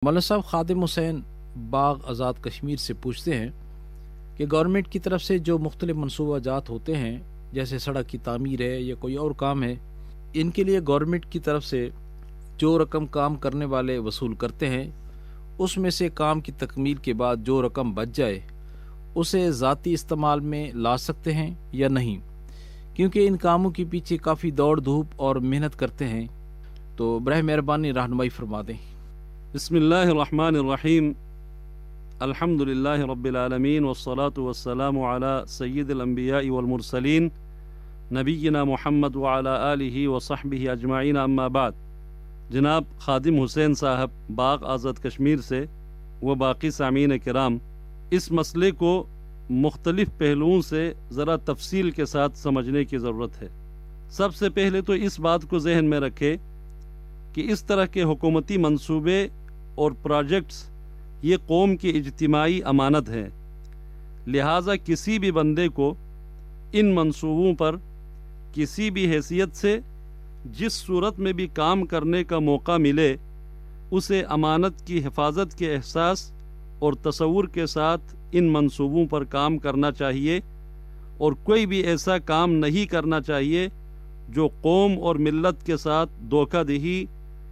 مولانا صاحب خادم حسین باغ آزاد کشمیر سے پوچھتے ہیں کہ گورنمنٹ کی طرف سے جو مختلف منصوبہ جات ہوتے ہیں، جیسے سڑک کی تعمیر ہے یا کوئی اور کام ہے، ان کے لیے گورنمنٹ کی طرف سے جو رقم کام کرنے والے وصول کرتے ہیں، اس میں سے کام کی تکمیل کے بعد جو رقم بچ جائے اسے ذاتی استعمال میں لا سکتے ہیں یا نہیں؟ کیونکہ ان کاموں کے پیچھے کافی دوڑ دھوپ اور محنت کرتے ہیں، تو برائے مہربانی رہنمائی فرما دیں۔ بسم اللہ الرحمن الرحیم، الحمد للہ رب العالمین والصلاة والسلام علی سید الانبیاء والمرسلین نبینا محمد وعلی آلہ وصحبہ اجمعین، اما بعد۔ جناب خادم حسین صاحب باغ آزاد کشمیر سے و باقی سامعین کرام، اس مسئلے کو مختلف پہلوؤں سے ذرا تفصیل کے ساتھ سمجھنے کی ضرورت ہے۔ سب سے پہلے تو اس بات کو ذہن میں رکھے کہ اس طرح کے حکومتی منصوبے اور پروجیکٹس یہ قوم کی اجتماعی امانت ہیں، لہٰذا کسی بھی بندے کو ان منصوبوں پر کسی بھی حیثیت سے جس صورت میں بھی کام کرنے کا موقع ملے، اسے امانت کی حفاظت کے احساس اور تصور کے ساتھ ان منصوبوں پر کام کرنا چاہیے، اور کوئی بھی ایسا کام نہیں کرنا چاہیے جو قوم اور ملت کے ساتھ دھوکہ دہی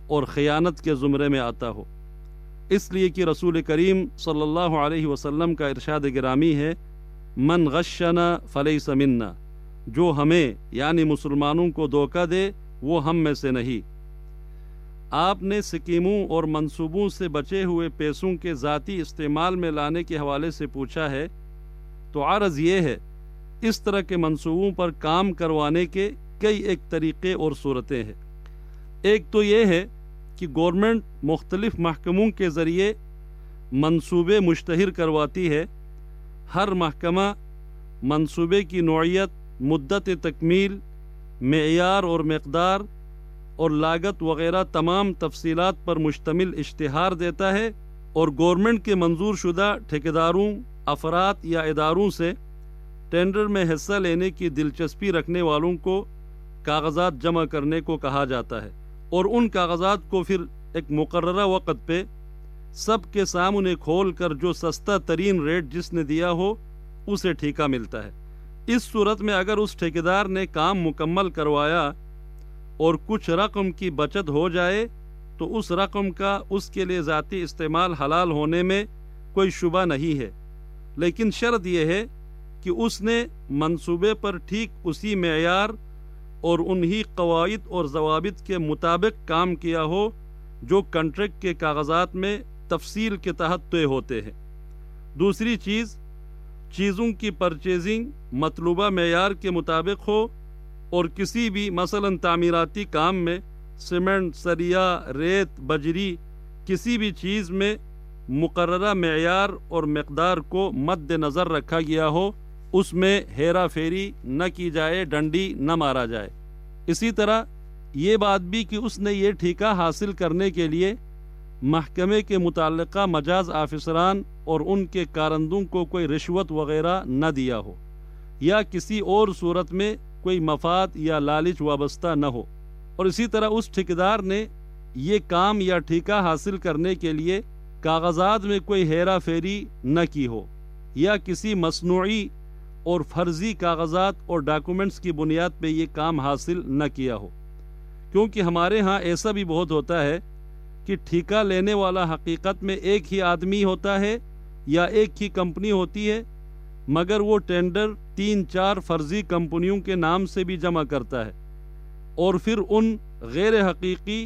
اور خیانت کے زمرے میں آتا ہو۔ اس لیے کہ رسول کریم صلی اللہ علیہ وسلم کا ارشاد گرامی ہے، من غشنا فلیس منا، جو ہمیں یعنی مسلمانوں کو دھوکہ دے وہ ہم میں سے نہیں۔ آپ نے سکیموں اور منصوبوں سے بچے ہوئے پیسوں کے ذاتی استعمال میں لانے کے حوالے سے پوچھا ہے، تو عرض یہ ہے، اس طرح کے منصوبوں پر کام کروانے کے کئی ایک طریقے اور صورتیں ہیں۔ ایک تو یہ ہے کہ گورنمنٹ مختلف محکموں کے ذریعے منصوبے مشتہر کرواتی ہے۔ ہر محکمہ منصوبے کی نوعیت، مدت تکمیل، معیار اور مقدار اور لاگت وغیرہ تمام تفصیلات پر مشتمل اشتہار دیتا ہے، اور گورنمنٹ کے منظور شدہ ٹھیکیداروں، افراد یا اداروں سے ٹینڈر میں حصہ لینے کی دلچسپی رکھنے والوں کو کاغذات جمع کرنے کو کہا جاتا ہے، اور ان کاغذات کو پھر ایک مقررہ وقت پہ سب کے سامنے کھول کر جو سستا ترین ریٹ جس نے دیا ہو اسے ٹھیکہ ملتا ہے۔ اس صورت میں اگر اس ٹھیکیدار نے کام مکمل کروایا اور کچھ رقم کی بچت ہو جائے تو اس رقم کا اس کے لیے ذاتی استعمال حلال ہونے میں کوئی شبہ نہیں ہے، لیکن شرط یہ ہے کہ اس نے منصوبے پر ٹھیک اسی معیار اور انہی قواعد اور ضوابط کے مطابق کام کیا ہو جو کنٹریکٹ کے کاغذات میں تفصیل کے تحت طے ہوتے ہیں۔ دوسری چیز، چیزوں کی پرچیزنگ مطلوبہ معیار کے مطابق ہو، اور کسی بھی مثلا تعمیراتی کام میں سیمنٹ، سریا، ریت، بجری، کسی بھی چیز میں مقررہ معیار اور مقدار کو مد نظر رکھا گیا ہو، اس میں ہیرا پھیری نہ کی جائے، ڈنڈی نہ مارا جائے۔ اسی طرح یہ بات بھی کہ اس نے یہ ٹھیکہ حاصل کرنے کے لیے محکمے کے متعلقہ مجاز آفیسران اور ان کے کارندوں کو کوئی رشوت وغیرہ نہ دیا ہو، یا کسی اور صورت میں کوئی مفاد یا لالچ وابستہ نہ ہو، اور اسی طرح اس ٹھیکیدار نے یہ کام یا ٹھیکہ حاصل کرنے کے لیے کاغذات میں کوئی ہیرا پھیری نہ کی ہو، یا کسی مصنوعی اور فرضی کاغذات اور ڈاکومنٹس کی بنیاد پہ یہ کام حاصل نہ کیا ہو۔ کیونکہ ہمارے ہاں ایسا بھی بہت ہوتا ہے کہ ٹھیکہ لینے والا حقیقت میں ایک ہی آدمی ہوتا ہے یا ایک ہی کمپنی ہوتی ہے، مگر وہ ٹینڈر 3-4 فرضی کمپنیوں کے نام سے بھی جمع کرتا ہے، اور پھر ان غیر حقیقی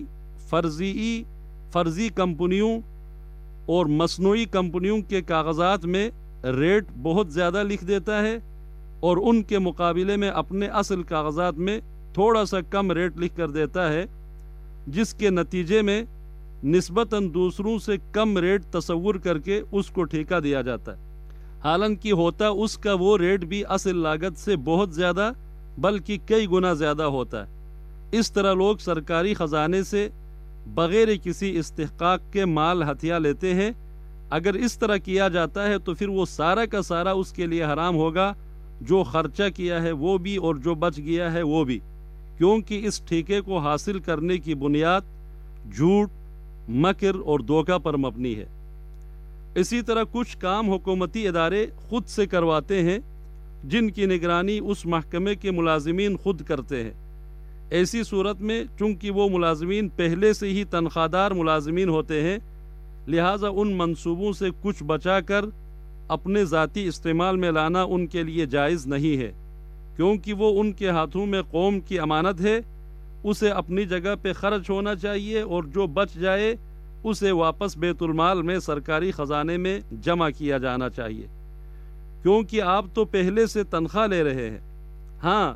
فرضی کمپنیوں اور مصنوعی کمپنیوں کے کاغذات میں ریٹ بہت زیادہ لکھ دیتا ہے، اور ان کے مقابلے میں اپنے اصل کاغذات میں تھوڑا سا کم ریٹ لکھ کر دیتا ہے، جس کے نتیجے میں نسبتاً دوسروں سے کم ریٹ تصور کر کے اس کو ٹھیکہ دیا جاتا ہے، حالانکہ ہوتا اس کا وہ ریٹ بھی اصل لاگت سے بہت زیادہ بلکہ کئی گنا زیادہ ہوتا ہے۔ اس طرح لوگ سرکاری خزانے سے بغیر کسی استحقاق کے مال ہتھیا لیتے ہیں۔ اگر اس طرح کیا جاتا ہے تو پھر وہ سارا کا سارا اس کے لیے حرام ہوگا، جو خرچہ کیا ہے وہ بھی اور جو بچ گیا ہے وہ بھی، کیونکہ اس ٹھیکے کو حاصل کرنے کی بنیاد جھوٹ، مکر اور دھوکہ پر مبنی ہے۔ اسی طرح کچھ کام حکومتی ادارے خود سے کرواتے ہیں جن کی نگرانی اس محکمے کے ملازمین خود کرتے ہیں۔ ایسی صورت میں چونکہ وہ ملازمین پہلے سے ہی تنخواہ دار ملازمین ہوتے ہیں، لہٰذا ان منصوبوں سے کچھ بچا کر اپنے ذاتی استعمال میں لانا ان کے لیے جائز نہیں ہے، کیونکہ وہ ان کے ہاتھوں میں قوم کی امانت ہے۔ اسے اپنی جگہ پہ خرچ ہونا چاہیے اور جو بچ جائے اسے واپس بیت المال میں سرکاری خزانے میں جمع کیا جانا چاہیے، کیونکہ آپ تو پہلے سے تنخواہ لے رہے ہیں۔ ہاں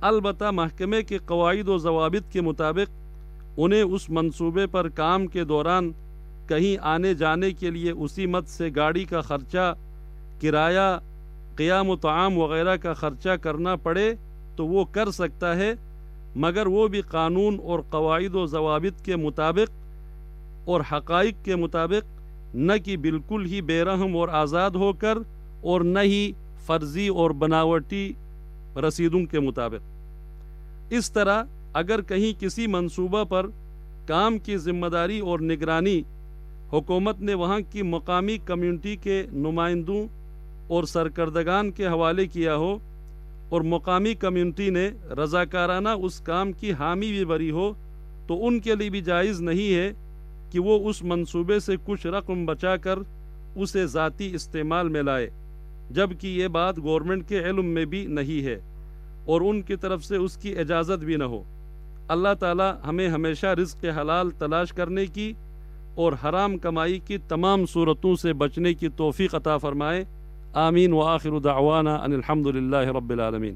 البتہ محکمے کے قواعد و ضوابط کے مطابق انہیں اس منصوبے پر کام کے دوران کہیں آنے جانے کے لیے اسی مد سے گاڑی کا خرچہ، کرایہ، قیام و طعام وغیرہ کا خرچہ کرنا پڑے تو وہ کر سکتا ہے، مگر وہ بھی قانون اور قواعد و ضوابط کے مطابق اور حقائق کے مطابق، نہ کہ بالکل ہی بے رحم اور آزاد ہو کر، اور نہ ہی فرضی اور بناوٹی رسیدوں کے مطابق۔ اس طرح اگر کہیں کسی منصوبہ پر کام کی ذمہ داری اور نگرانی حکومت نے وہاں کی مقامی کمیونٹی کے نمائندوں اور سرکردگان کے حوالے کیا ہو اور مقامی کمیونٹی نے رضاکارانہ اس کام کی حامی بھی بری ہو، تو ان کے لیے بھی جائز نہیں ہے کہ وہ اس منصوبے سے کچھ رقم بچا کر اسے ذاتی استعمال میں لائے، جبکہ یہ بات گورنمنٹ کے علم میں بھی نہیں ہے اور ان کی طرف سے اس کی اجازت بھی نہ ہو۔ اللہ تعالی ہمیں ہمیشہ رزق حلال تلاش کرنے کی اور حرام کمائی کی تمام صورتوں سے بچنے کی توفیق عطا فرمائے۔ آمین وآخر دعوانا ان الحمد للہ رب العالمین۔